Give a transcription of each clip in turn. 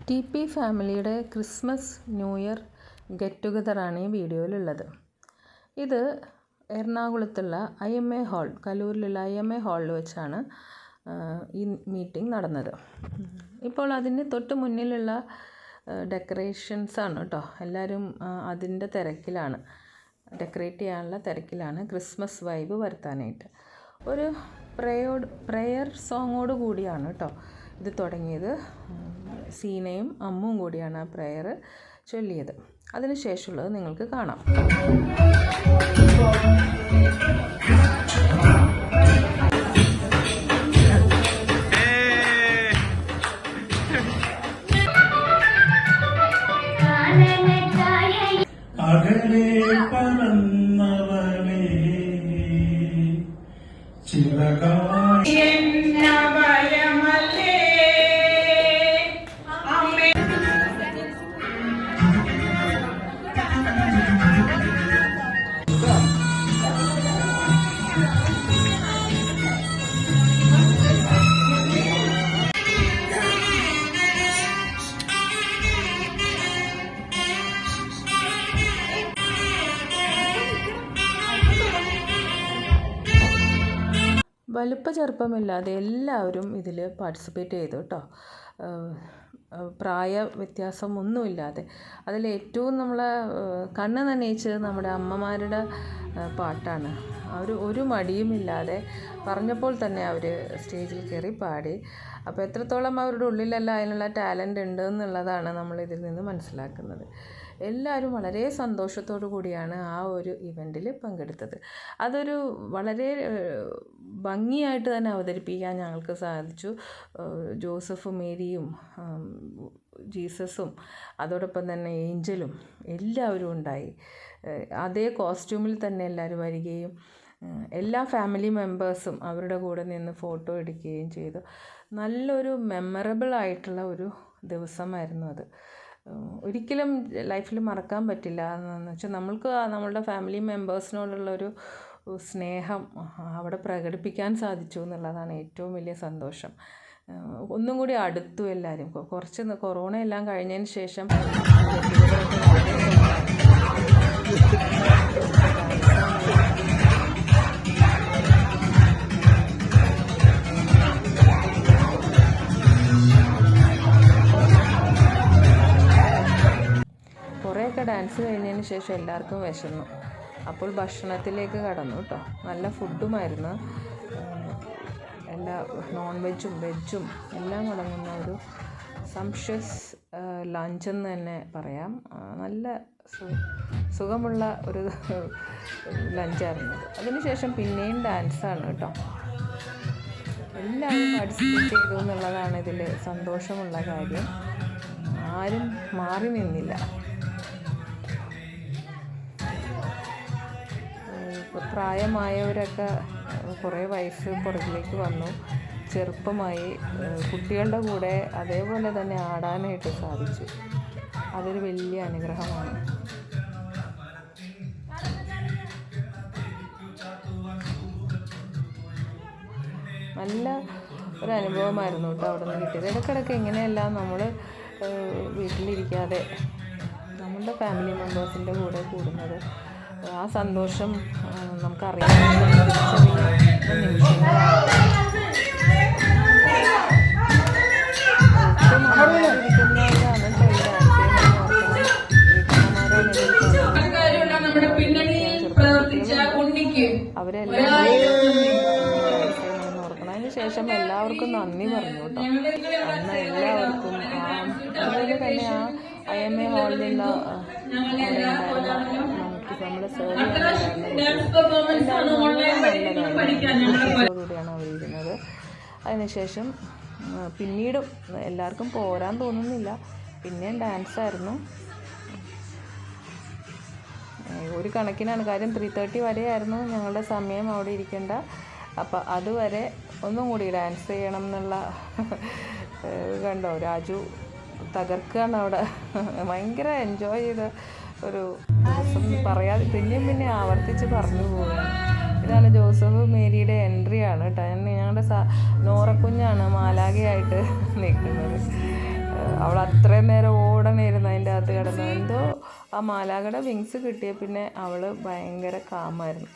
T P ഫാമിലിയുടെ Christmas new year get ടുഗദറാണ് ഈ വീഡിയോയിലുള്ളത്. ഇത് എറണാകുളത്തുള്ള IMA ഹാൾ, കലൂരിലുള്ള IMA ഹാളിൽ വെച്ചാണ് ഈ മീറ്റിംഗ് നടന്നത്. ഇപ്പോൾ അതിന് തൊട്ട് മുന്നിലുള്ള ഡെക്കറേഷൻസാണ് കേട്ടോ. എല്ലാവരും അതിൻ്റെ തിരക്കിലാണ്, ഡെക്കറേറ്റ് ചെയ്യാനുള്ള തിരക്കിലാണ്, ക്രിസ്മസ് വൈബ് വരുത്താനായിട്ട്. ഒരു പ്രെയർ സോങ്ങോട് കൂടിയാണ് കേട്ടോ ഇത് തുടങ്ങിയത്. സീനയും അമ്മുവും കൂടിയാണ് ആ പ്രെയർ ചൊല്ലിയത്. അതിനുശേഷമുള്ളത് നിങ്ങൾക്ക് കാണാം. അകലെ പറന്നവനേ ചിറകായി വലുപ്പ ചെറുപ്പമില്ലാതെ എല്ലാവരും ഇതിൽ പാർട്ടിസിപ്പേറ്റ് ചെയ്തു കേട്ടോ. പ്രായ വ്യത്യാസം ഒന്നുമില്ലാതെ. അതിലേറ്റവും നമ്മളെ കണ്ണ് നനയിച്ചത് നമ്മുടെ അമ്മമാരുടെ പാട്ടാണ്. അവർ ഒരു മടിയുമില്ലാതെ പറഞ്ഞപ്പോൾ തന്നെ അവർ സ്റ്റേജിൽ കയറി പാടി. അപ്പോൾ എത്രത്തോളം അവരുടെ ഉള്ളിലെല്ലാം അതിനുള്ള ടാലൻ്റ് ഉണ്ട് എന്നുള്ളതാണ് നമ്മളിതിൽ നിന്ന് മനസ്സിലാക്കുന്നത്. എല്ലാവരും വളരെ സന്തോഷത്തോടു കൂടിയാണ് ആ ഒരു ഇവൻറ്റിൽ പങ്കെടുത്തത്. അതൊരു വളരെ ഭംഗിയായിട്ട് തന്നെ അവതരിപ്പിക്കാൻ ഞങ്ങൾക്ക് സാധിച്ചു. ജോസഫും മേരിയും ജീസസും അതോടൊപ്പം തന്നെ ഏഞ്ചലും എല്ലാവരും ഉണ്ടായി. അതേ കോസ്റ്റ്യൂമിൽ തന്നെ എല്ലാവരും വരികയും എല്ലാ ഫാമിലി മെമ്പേഴ്സും അവരുടെ കൂടെ നിന്ന് ഫോട്ടോ എടുക്കുകയും ചെയ്തു. നല്ലൊരു മെമ്മറബിൾ ആയിട്ടുള്ള ഒരു ദിവസമായിരുന്നു അത്. ഒരിക്കലും ലൈഫിൽ മറക്കാൻ പറ്റില്ല. എന്ന് വെച്ചാൽ നമ്മൾക്ക് നമ്മളുടെ ഫാമിലി മെമ്പേഴ്സിനോടുള്ളൊരു സ്നേഹം അവിടെ പ്രകടിപ്പിക്കാൻ സാധിച്ചു എന്നുള്ളതാണ് ഏറ്റവും വലിയ സന്തോഷം. ഒന്നും കൂടി അടുത്തു എല്ലാവരും. കുറച്ച് കൊറോണ എല്ലാം കഴിഞ്ഞതിന് ശേഷം കുറേയൊക്കെ ഡാൻസ് കഴിഞ്ഞതിന് ശേഷം എല്ലാവർക്കും വിശന്നു. അപ്പോൾ ഭക്ഷണത്തിലേക്ക് കടന്നു കേട്ടോ. നല്ല ഫുഡുമായിരുന്നു. എല്ലാ നോൺ വെജും വെജും എല്ലാം അടങ്ങുന്ന ഒരു സംഷ്യസ് ലഞ്ചെന്ന് തന്നെ പറയാം. നല്ല സുഖമുള്ള ഒരു ലഞ്ചായിരുന്നു. അതിനുശേഷം പിന്നെയും ഡാൻസാണ് കേട്ടോ. എല്ലാവരും പാർട്ടിസിപ്പേറ്റ് ചെയ്തു എന്നുള്ളതാണ് ഇതിൽ സന്തോഷമുള്ള കാര്യം. ആരും മാറി നിന്നില്ല. പ്രായമായവരൊക്കെ കുറേ വയസ്സ് പുറകിലേക്ക് വന്നു. ചെറുപ്പമായി കുട്ടികളുടെ കൂടെ അതേപോലെ തന്നെ ആടാനായിട്ട് സാധിച്ചു. അതൊരു വലിയ അനുഗ്രഹമാണ്. നല്ല ഒരു അനുഭവമായിരുന്നു കേട്ടോ അവിടെ നിന്ന് കിട്ടിയത്. ഇടയ്ക്കിടയ്ക്ക് ഇങ്ങനെയെല്ലാം നമ്മൾ വീട്ടിലിരിക്കാതെ നമ്മളുടെ ഫാമിലി മെമ്പേഴ്സിൻ്റെ കൂടെ കൂടുന്നത്, ആ സന്തോഷം നമുക്കറിയാം. അവരെല്ലാം ഓർക്കണം. അതിന് ശേഷം എല്ലാവർക്കും നന്ദി പറഞ്ഞു കേട്ടോ. അന്ന് എല്ലാവർക്കും അതുപോലെ തന്നെ ആ IMA ഹാളിലുള്ള നമ്മുടെ സർവീസോടുകൂടിയാണ് അവർ ഇരുന്നത്. അതിനുശേഷം പിന്നീടും എല്ലാവർക്കും പോരാൻ തോന്നുന്നില്ല. പിന്നെയും ഡാൻസായിരുന്നു. ഒരു കണക്കിനാണ് കാര്യം. 3:30 വരെയായിരുന്നു ഞങ്ങളുടെ സമയം അവിടെ ഇരിക്കേണ്ട. അപ്പം അതുവരെ ഒന്നും കൂടി ഡാൻസ് ചെയ്യണം എന്നുള്ള കണ്ടോ, രാജു തകർക്കുകയാണ് അവിടെ. ഭയങ്കര എൻജോയ് ചെയ്ത ഒരു ദിവസം പറയാതെ പിന്നെ ആവർത്തിച്ച് പറഞ്ഞു പോവുകയാണ്. ഇതാണ് ജോസഫ് മേരിയുടെ എൻട്രിയാണ് കേട്ടോ. ഞങ്ങളുടെ നോറക്കുഞ്ഞാണ് മാലാഖയായിട്ട് നിൽക്കുന്നത്. അവൾ അത്രയും നേരം ഓടണമായിരുന്നു അതിൻ്റെ അകത്ത് കിടന്നു. എന്തോ ആ മാലാഖയുടെ വിങ്സ് കിട്ടിയ പിന്നെ അവൾ ഭയങ്കര കാമായിരുന്നു.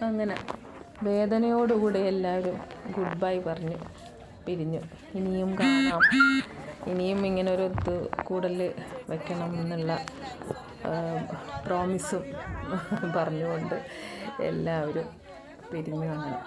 അങ്ങനെ വേദനയോടുകൂടി എല്ലാവരും ഗുഡ് ബൈ പറഞ്ഞ് പിരിഞ്ഞു. ഇനിയും കാണാം, ഇനിയും ഇങ്ങനൊരു കൂടൽ വെക്കണം എന്നുള്ള പ്രോമിസും പറഞ്ഞുകൊണ്ട് എല്ലാവരും പിരിഞ്ഞു. അങ്ങനെ